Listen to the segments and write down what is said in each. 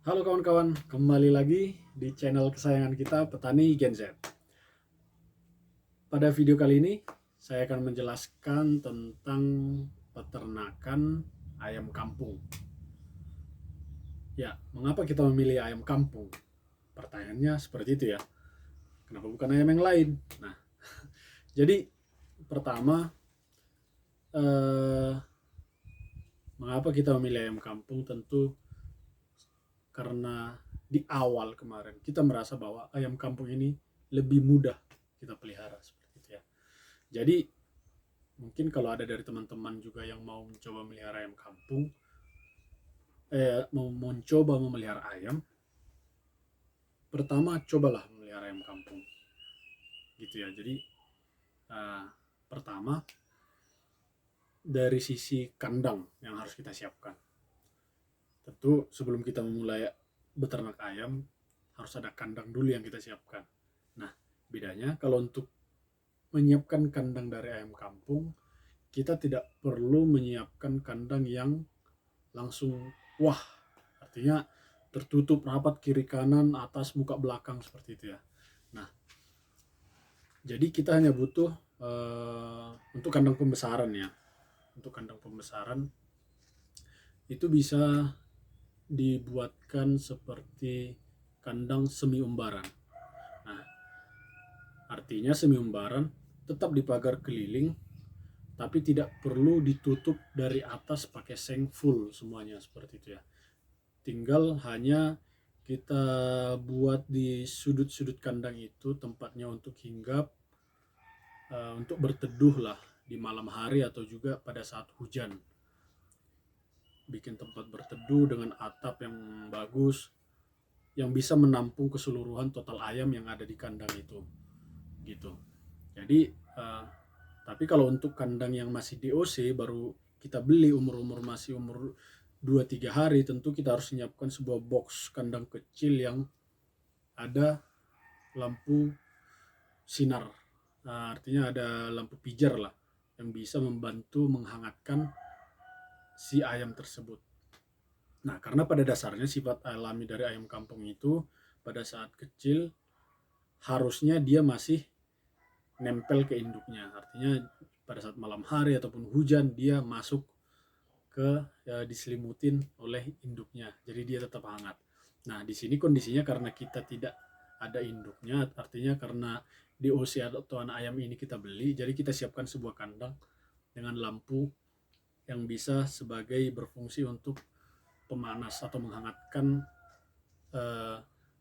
Halo kawan-kawan, kembali lagi di channel kesayangan kita, Petani Gen Z. Pada video kali ini, saya akan menjelaskan tentang peternakan ayam kampung. Ya, mengapa kita memilih ayam kampung? Pertanyaannya seperti itu ya. Kenapa bukan ayam yang lain? Nah, jadi pertama, eh, mengapa kita memilih ayam kampung? Tentu karena di awal kemarin kita merasa bahwa ayam kampung ini lebih mudah kita pelihara seperti itu ya. Jadi mungkin kalau ada dari teman-teman juga yang mau mencoba melihara ayam kampung, mau mencoba memelihara ayam, pertama cobalah memelihara ayam kampung, gitu ya. Jadi uh, pertama dari sisi kandang yang harus kita siapkan. Tentu sebelum kita memulai beternak ayam harus ada kandang dulu yang kita siapkan. Nah, bedanya kalau untuk menyiapkan kandang dari ayam kampung, kita tidak perlu menyiapkan kandang yang langsung wah, artinya tertutup rapat kiri kanan atas muka belakang seperti itu ya. Nah, jadi kita hanya butuh untuk kandang pembesaran ya. Untuk kandang pembesaran itu bisa dibuatkan seperti kandang semi umbaran. Nah, artinya semi umbaran tetap dipagar keliling tapi tidak perlu ditutup dari atas pakai seng full semuanya seperti itu ya. Tinggal hanya kita buat di sudut-sudut kandang itu tempatnya untuk hinggap, untuk berteduh lah di malam hari atau juga pada saat hujan. Bikin tempat berteduh dengan atap yang bagus, yang bisa menampung keseluruhan total ayam yang ada di kandang itu, gitu. Jadi, tapi kalau untuk kandang yang masih DOC baru kita beli umur-umur masih umur 2-3 hari, tentu kita harus menyiapkan sebuah box kandang kecil yang ada lampu sinar. Nah, artinya ada lampu pijar lah yang bisa membantu menghangatkan si ayam tersebut. Nah, karena pada dasarnya sifat alami dari ayam kampung itu pada saat kecil harusnya dia masih nempel ke induknya. Artinya pada saat malam hari ataupun hujan dia masuk ke diselimutin oleh induknya. Jadi dia tetap hangat. Nah, di sini kondisinya karena kita tidak ada induknya, artinya karena DOC atau anak ayam ini kita beli, jadi kita siapkan sebuah kandang dengan lampu yang bisa sebagai berfungsi untuk pemanas atau menghangatkan eh,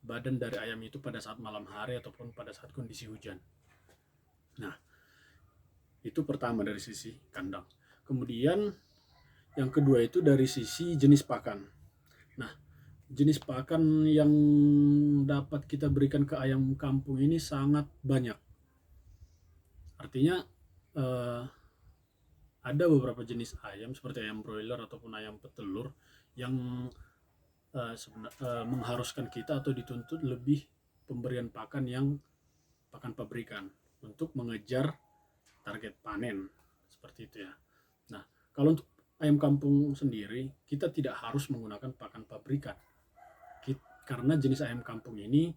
badan dari ayam itu pada saat malam hari ataupun pada saat kondisi hujan. Nah, itu pertama dari sisi kandang. Kemudian yang kedua itu dari sisi jenis pakan. Nah, jenis pakan yang dapat kita berikan ke ayam kampung ini sangat banyak. Artinya eh, ada beberapa jenis ayam seperti ayam broiler ataupun ayam petelur yang mengharuskan kita atau dituntut lebih pemberian pakan yang pakan pabrikan untuk mengejar target panen seperti itu ya. Nah, kalau untuk ayam kampung sendiri kita tidak harus menggunakan pakan pabrikan karena jenis ayam kampung ini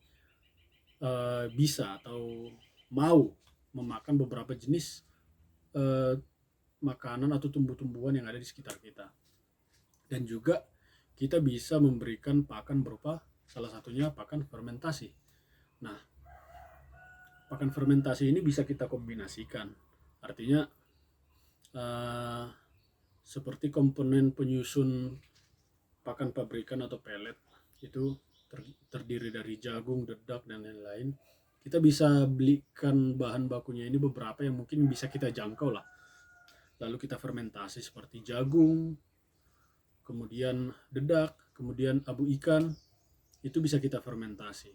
bisa atau mau memakan beberapa jenis eh, makanan atau tumbuh-tumbuhan yang ada di sekitar kita. Dan juga kita bisa memberikan pakan berupa salah satunya pakan fermentasi. Nah, pakan fermentasi ini bisa kita kombinasikan. Artinya uh, seperti komponen penyusun pakan pabrikan atau pelet itu terdiri dari jagung, dedak, dan lain-lain. Kita bisa belikan bahan bakunya ini beberapa yang mungkin bisa kita jangkau lah. Lalu kita fermentasi seperti jagung, kemudian dedak, kemudian abu ikan, itu bisa kita fermentasi.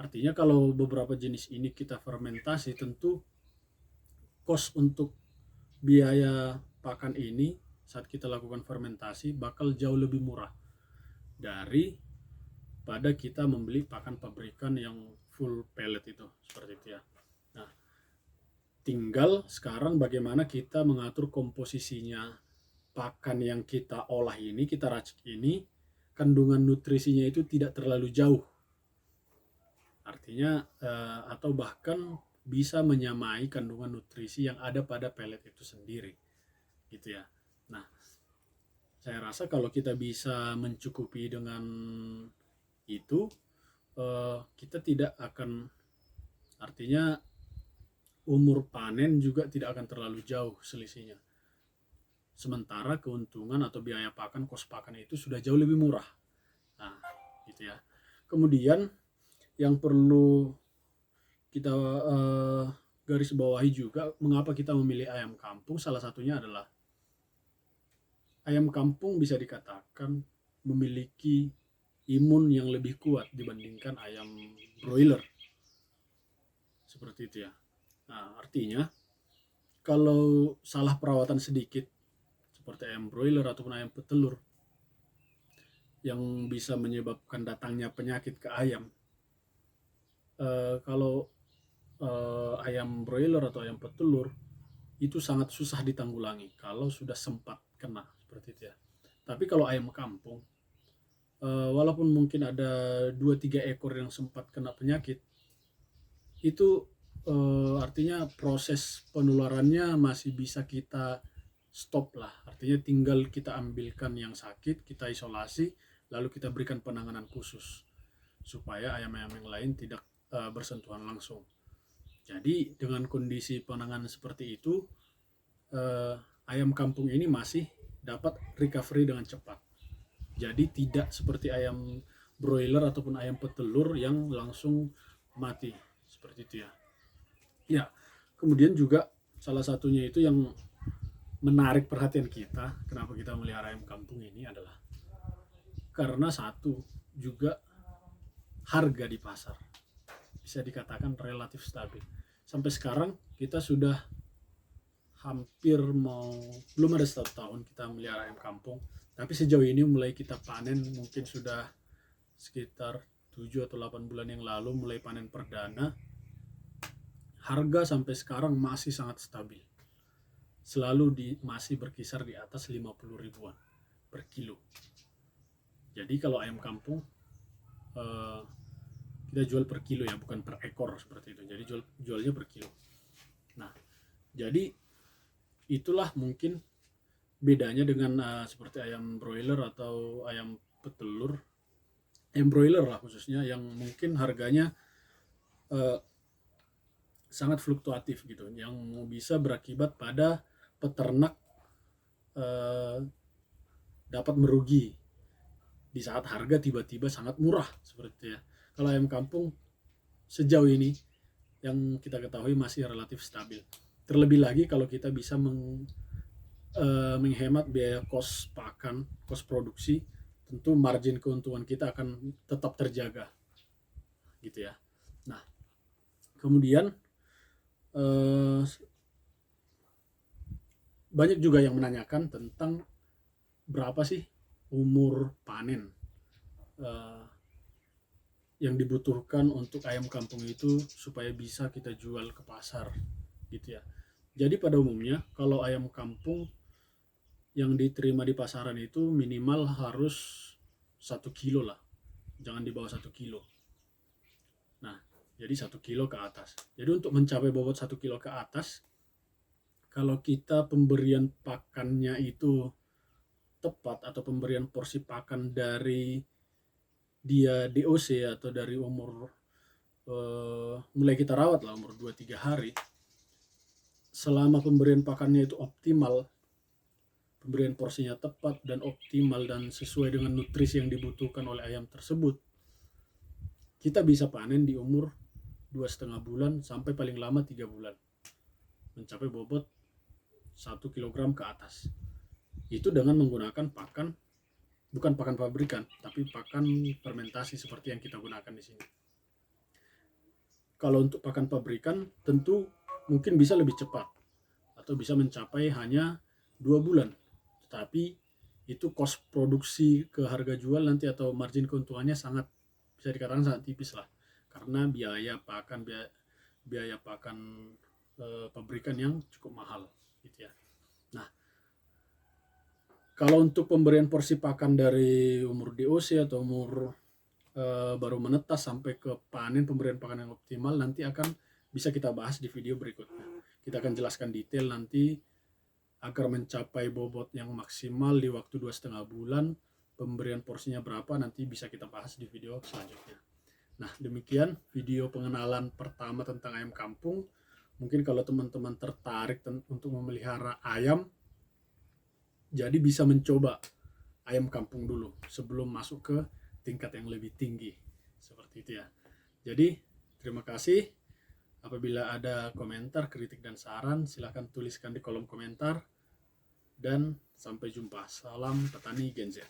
Artinya kalau beberapa jenis ini kita fermentasi, tentu kos untuk biaya pakan ini saat kita lakukan fermentasi bakal jauh lebih murah dari pada kita membeli pakan pabrikan yang full pellet itu seperti itu ya. Nah, tinggal sekarang bagaimana kita mengatur komposisinya pakan yang kita olah ini, kita racik ini kandungan nutrisinya itu tidak terlalu jauh. Artinya atau bahkan bisa menyamai kandungan nutrisi yang ada pada pelet itu sendiri, gitu ya. Nah, saya rasa kalau kita bisa mencukupi dengan itu, kita tidak akan, artinya umur panen juga tidak akan terlalu jauh selisihnya. Sementara keuntungan atau biaya pakan, kos pakan itu sudah jauh lebih murah. Nah, gitu ya. Kemudian yang perlu kita garis bawahi juga, mengapa kita memilih ayam kampung, salah satunya adalah ayam kampung bisa dikatakan memiliki imun yang lebih kuat dibandingkan ayam broiler. Seperti itu ya. Nah, artinya kalau salah perawatan sedikit seperti ayam broiler ataupun ayam petelur yang bisa menyebabkan datangnya penyakit ke ayam, kalau ayam broiler atau ayam petelur itu sangat susah ditanggulangi kalau sudah sempat kena, seperti itu ya. Tapi kalau ayam kampung, walaupun mungkin ada 2-3 ekor yang sempat kena penyakit, itu artinya proses penularannya masih bisa kita stop lah. Artinya tinggal kita ambilkan yang sakit, kita isolasi, lalu kita berikan penanganan khusus supaya ayam-ayam yang lain tidak bersentuhan langsung. Jadi dengan kondisi penanganan seperti itu, ayam kampung ini masih dapat recovery dengan cepat. Jadi tidak seperti ayam broiler ataupun ayam petelur yang langsung mati, seperti itu ya. Ya, kemudian juga salah satunya itu yang menarik perhatian kita, kenapa kita melihara ayam kampung ini adalah karena satu juga harga di pasar bisa dikatakan relatif stabil. Sampai sekarang kita sudah hampir belum ada 1 tahun kita melihara ayam kampung, tapi sejauh ini mulai kita panen mungkin sudah sekitar 7 atau 8 bulan yang lalu mulai panen perdana. Harga sampai sekarang masih sangat stabil, selalu masih berkisar di atas 50 ribuan per kilo. Jadi kalau ayam kampung kita jual per kilo ya, bukan per ekor seperti itu. Jadi jualnya per kilo. Nah, jadi itulah mungkin bedanya dengan seperti ayam broiler atau ayam petelur. Ayam broiler lah khususnya yang mungkin harganya sangat fluktuatif gitu, yang bisa berakibat pada peternak dapat merugi di saat harga tiba-tiba sangat murah, seperti itu ya. Kalau ayam kampung sejauh ini yang kita ketahui masih relatif stabil. Terlebih lagi kalau kita bisa menghemat biaya kos pakan, kos produksi, tentu margin keuntungan kita akan tetap terjaga, gitu ya. Nah, kemudian banyak juga yang menanyakan tentang berapa sih umur panen yang dibutuhkan untuk ayam kampung itu supaya bisa kita jual ke pasar, gitu ya. Jadi pada umumnya kalau ayam kampung yang diterima di pasaran itu minimal harus 1 kilo lah, jangan di bawah 1 kilo. Nah, jadi 1 kilo ke atas. Jadi untuk mencapai bobot 1 kilo ke atas, kalau kita pemberian pakannya itu tepat atau pemberian porsi pakan dari dia DOC atau dari umur mulai kita rawat lah umur 2-3 hari, selama pemberian pakannya itu optimal, pemberian porsinya tepat dan optimal dan sesuai dengan nutrisi yang dibutuhkan oleh ayam tersebut, kita bisa panen di umur 2,5 bulan sampai paling lama 3 bulan mencapai bobot 1 kilogram ke atas. Itu dengan menggunakan pakan, bukan pakan pabrikan, tapi pakan fermentasi seperti yang kita gunakan di sini. Kalau untuk pakan pabrikan tentu mungkin bisa lebih cepat atau bisa mencapai hanya 2 bulan. Tetapi itu kos produksi ke harga jual nanti atau margin keuntungannya sangat, bisa dikatakan sangat tipis lah. Karena biaya pakan pabrikan yang cukup mahal, gitu ya. Nah, Kalau untuk pemberian porsi pakan dari umur DOC atau umur baru menetas sampai ke panen, pemberian pakan yang optimal nanti akan bisa kita bahas di video berikutnya. Kita akan jelaskan detail nanti agar mencapai bobot yang maksimal di waktu 2,5 bulan. Pemberian porsinya berapa nanti bisa kita bahas di video selanjutnya. Nah, demikian video pengenalan pertama tentang ayam kampung. Mungkin kalau teman-teman tertarik untuk memelihara ayam, jadi bisa mencoba ayam kampung dulu sebelum masuk ke tingkat yang lebih tinggi. Seperti itu ya. Jadi, terima kasih. Apabila ada komentar, kritik, dan saran, silakan tuliskan di kolom komentar. Dan sampai jumpa. Salam petani Gen Z.